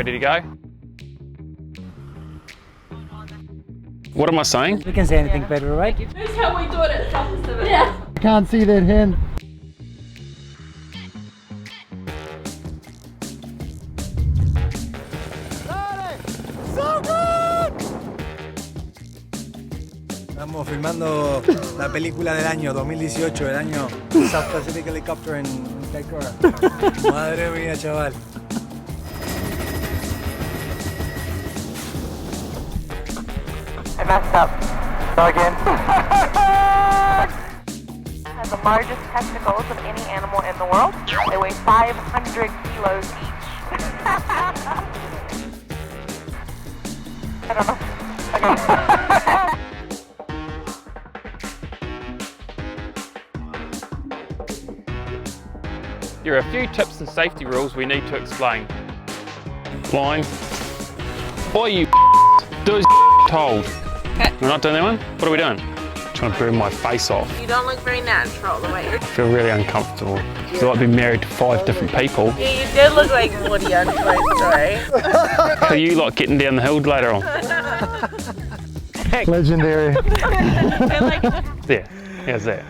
ready to go? What am I saying? We can say anything better, right? This is how we do it at South Pacific. Yeah. I can't see that hen. Estamos filmando la película del año 2018, el año South Pacific Helicopter en Kaikoura. Madre mía, chaval. I messed up. Go again. Has the largest testicles of any animal in the world. They weigh 500 kilos each. I don't know. Okay. There are a few tips and safety rules we need to explain. Flying. Boy, you do as told. We're not doing that one? What are we doing? Trying to burn my face off. You don't look very natural the way you're. I feel really uncomfortable. I feel like I've been married to 5 different people. Yeah, you did look like Woody on Toy Story. Are you like getting down the hill later on? Legendary. I like There, how's that?